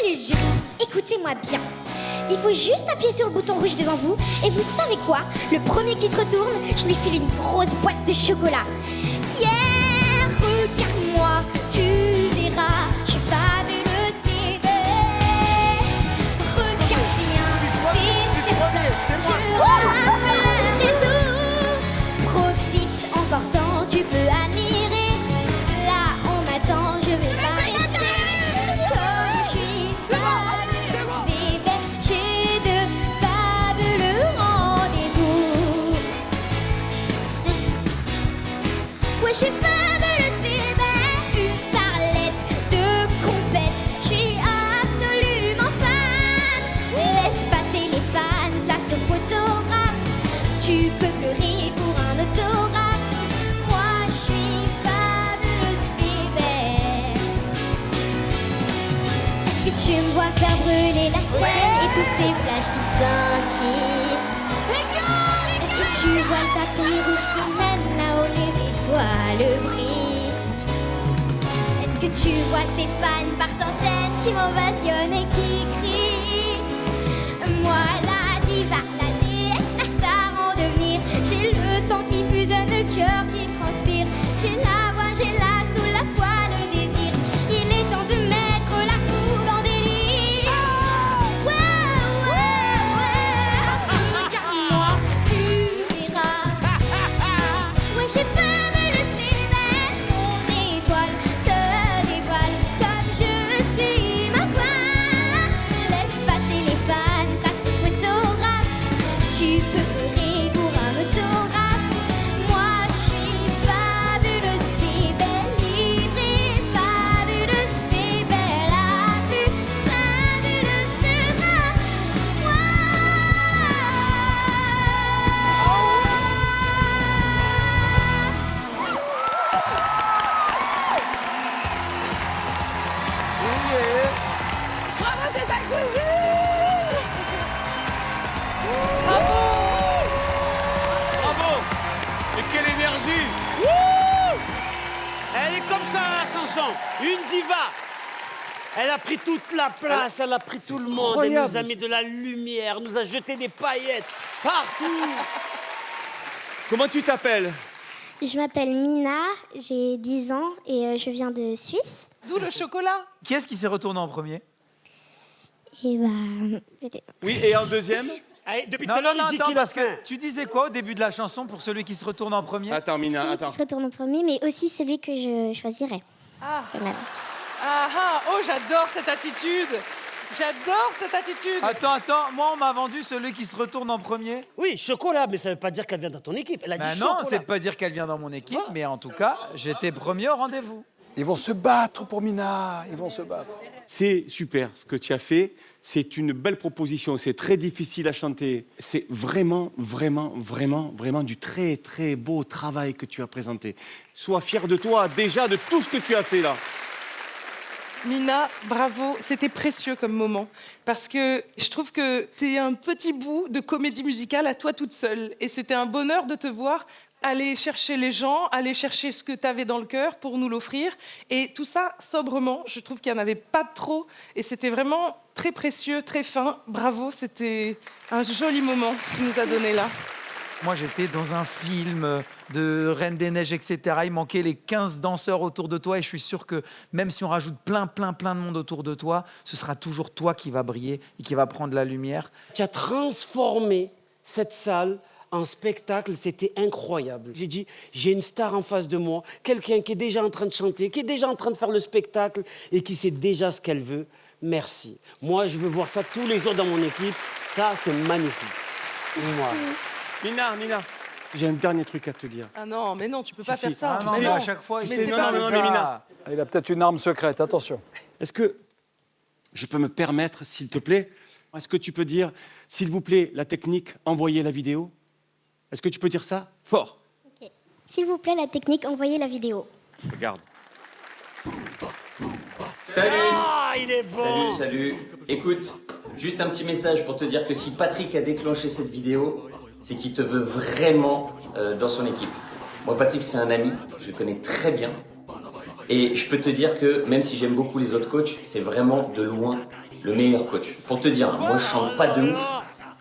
Salut le jury, écoutez-moi bien. Il faut juste appuyer sur le bouton rouge devant vous et vous savez quoi? Le premier qui se retourne, je lui file une grosse boîte de chocolat. Yeah, regarde-moi, tu verras, je suis fabuleuse bébé. Regarde bien, c'est certain, je rappellerai tout. Profite encore tant, tu peux admirer. Là, on m'attend, je vais pas rester. Comme je suis fabuleuse bébé, j'ai de fabuleux rendez-vous. Ouais, je suis fabuleuse bébé, une starlette de compète. Je suis absolument fan. Laisse passer les fans, place au photographe. Tu peux pleurer pour un autographe. Moi, je suis fabuleuse bébé. Est-ce que tu me vois faire brûler la scène et tous ces flashs qui scintillent? Est-ce que tu vois le tapis rouge qui mène là où les étoiles brillent? Est-ce que tu vois ces fans par centaines qui m'ovationnent et qui crient? Moi la diva, la déesse, la star en devenir. J'ai le sang qui fusionne, le cœur qui transpire. J'ai la voix, j'ai la sous la foi, le désir. Il est temps de mettre la foule en délire. Ouais, ouais, ouais. Regarde-moi, tu verras. Ouais, j'ai fabuleuse bébé. Mon étoile se dévoile comme je suis ma gloire. Laisse passer les fans, place au photographe. Tu peux pleurer pour un autographe. Moi, je suis fabuleuse bébé, livrée, fabuleuse bébé, la plus fabuleuse sera moi. Bravo! Et quelle énergie! Elle est comme ça, Sanson, une diva. Elle a pris toute la place, elle a pris tout le monde, elle nous a mis de la lumière, nous a jeté des paillettes partout. Comment tu t'appelles? Je m'appelle Mina, j'ai 10 ans et je viens de Suisse. D'où le chocolat. Qui est-ce qui s'est retourné en premier? Et bah, c'était... Oui, et en deuxième? Allez, depuis tout Non, à l'heure, non, non, il dit attends, qu'il a parce faim. que tu disais quoi au début de la chanson pour celui qui se retourne en premier? Attends, Mina, Celui attends. qui se retourne en premier, mais aussi celui que je choisirais. Ah. Quand même. Ah ah, oh j'adore cette attitude. J'adore cette attitude. Attends, moi on m'a vendu celui qui se retourne en premier. Oui, chocolat, mais ça veut pas dire qu'elle vient dans ton équipe. Elle a Ben dit non, chocolat. c'est pas dire qu'elle vient dans mon équipe, mais en tout cas, j'étais premier au rendez-vous. Ils vont se battre pour Mina, ils vont se battre. C'est super ce que tu as fait. C'est une belle proposition. C'est très difficile à chanter. C'est vraiment, vraiment, vraiment, vraiment du très, très beau travail que tu as présenté. Sois fier de toi déjà, de tout ce que tu as fait là. Mina, bravo, c'était précieux comme moment. Parce que je trouve que t'es un petit bout de comédie musicale à toi toute seule. Et c'était un bonheur de te voir aller chercher les gens, aller chercher ce que t'avais dans le cœur pour nous l'offrir. Et tout ça, sobrement, je trouve qu'il n'y en avait pas trop. Et c'était vraiment très précieux, très fin. Bravo, c'était un joli moment que tu nous as donné là. Moi j'étais dans un film de Reine des Neiges, etc. Il manquait les 15 danseurs autour de toi et je suis sûr que même si on rajoute plein de monde autour de toi, ce sera toujours toi qui va briller et qui va prendre la lumière. Tu as transformé cette salle en spectacle, c'était incroyable. J'ai dit, j'ai une star en face de moi, quelqu'un qui est déjà en train de chanter, qui est déjà en train de faire le spectacle et qui sait déjà ce qu'elle veut. Merci. Moi, je veux voir ça tous les jours dans mon équipe. Ça, c'est magnifique. Moi. Mina, j'ai un dernier truc à te dire. Ah non, mais non, tu peux pas Si, faire ça. Ah non, Mais mais non. à chaque fois, il Mais sait c'est non, pas non, ça. mais Mina. Ah, il a peut-être une arme secrète, attention. Est-ce que je peux me permettre, s'il te plaît, est-ce que tu peux dire, s'il vous plaît, la technique, envoyez la vidéo? Est-ce que tu peux dire ça fort? Ok. S'il vous plaît, la technique, envoyez la vidéo. Regarde. Salut! Ah, il est bon. Salut! Écoute, juste un petit message pour te dire que si Patrick a déclenché cette vidéo, c'est qu'il te veut vraiment dans son équipe. Moi, Patrick, c'est un ami, je le connais très bien. Et je peux te dire que même si j'aime beaucoup les autres coachs, c'est vraiment de loin le meilleur coach. Pour te dire, moi je chante pas de ouf,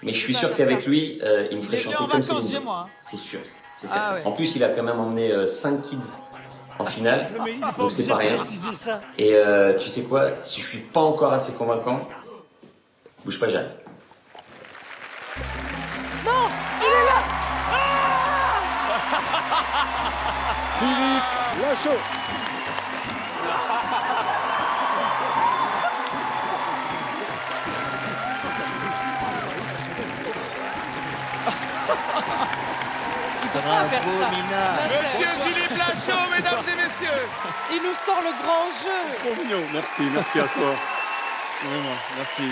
mais je suis sûr qu'avec lui, il me ferait chanter comme Céline Dion. C'est sûr, c'est certain. Ah ouais. En plus, il a quand même emmené 5 kids en finale, donc c'est pas rien. Et tu sais quoi, si je suis pas encore assez convaincant, bouge pas, j'arrive. Philippe Lachaud. Bravo, Mina. Monsieur Philippe Lachaud, mesdames et messieurs. Il nous sort le grand jeu. Trop mignon. Merci à toi. Vraiment,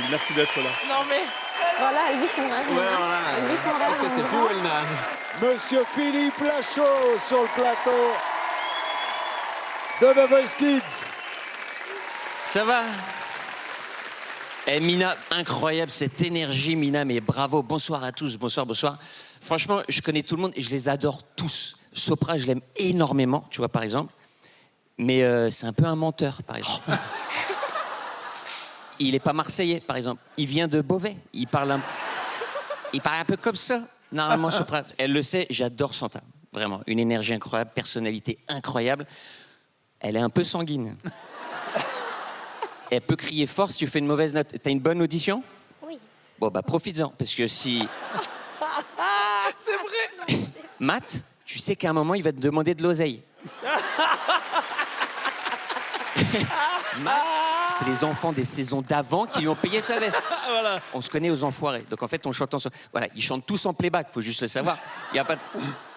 merci d'être là. Non mais... Voilà, lui son rêve. Lui son rêve. Parce que c'est plus où elle nage. Monsieur Philippe Lachaud sur le plateau de The Voice Kids. Ça va? Eh Mina, incroyable cette énergie, Mina, mais bravo, bonsoir à tous, bonsoir. Franchement, je connais tout le monde et je les adore tous. Sopra, je l'aime énormément, tu vois, par exemple. Mais c'est un peu un menteur, par exemple. Il est pas marseillais, par exemple. Il vient de Beauvais. Il parle un peu comme ça, normalement, Sopra. Elle le sait, j'adore Santa. Vraiment, une énergie incroyable, personnalité incroyable. Elle est un peu sanguine. Elle peut crier fort si tu fais une mauvaise note. T'as une bonne audition? Oui. Bon, bah, profites-en, parce que si... C'est vrai. Matt, tu sais qu'à un moment, il va te demander de l'oseille. Matt, c'est les enfants des saisons d'avant qui lui ont payé sa veste. Voilà. On se connaît aux enfoirés. Donc, en fait, on chante ensemble. Voilà, ils chantent tous en playback, faut juste le savoir. Il y a pas de...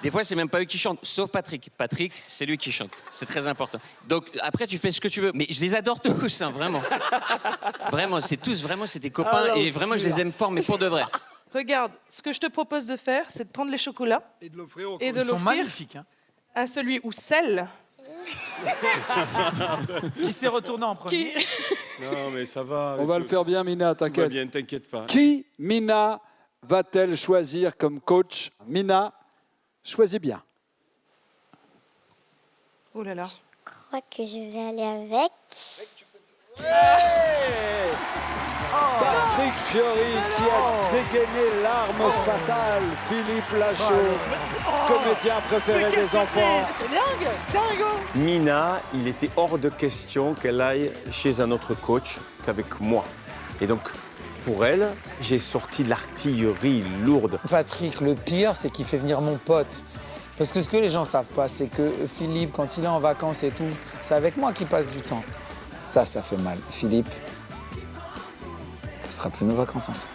Des fois, c'est même pas eux qui chantent, sauf Patrick. Patrick, c'est lui qui chante. C'est très important. Donc, après, tu fais ce que tu veux. Mais je les adore tous, hein, vraiment. Vraiment, c'est tous, vraiment, c'est des copains. Et vraiment, je les aime fort, mais pour de vrai. Regarde, ce que je te propose de faire, c'est de prendre les chocolats Et de l'offrir au et de Ils sont l'offrir magnifiques. Hein. à celui ou celle Qui s'est retourné en premier? qui... Non, mais ça va. On va le faire bien, Mina, Tout va t'inquiète. bien, t'inquiète pas. Qui, Mina, va-t-elle choisir comme coach? Mina, choisis bien. Oh là là. Je crois que je vais aller avec. Patrick Fiori qui a dégainé l'arme fatale. Philippe Lachaud, comédien préféré des enfants. C'est dingue, dingo. Mina, il était hors de question qu'elle aille chez un autre coach qu'avec moi. Et donc, pour elle, j'ai sorti de l'artillerie lourde. Patrick, le pire, c'est qu'il fait venir mon pote. Parce que ce que les gens savent pas, c'est que Philippe, quand il est en vacances et tout, c'est avec moi qu'il passe du temps. Ça fait mal. Philippe, ce sera plus nos vacances ensemble.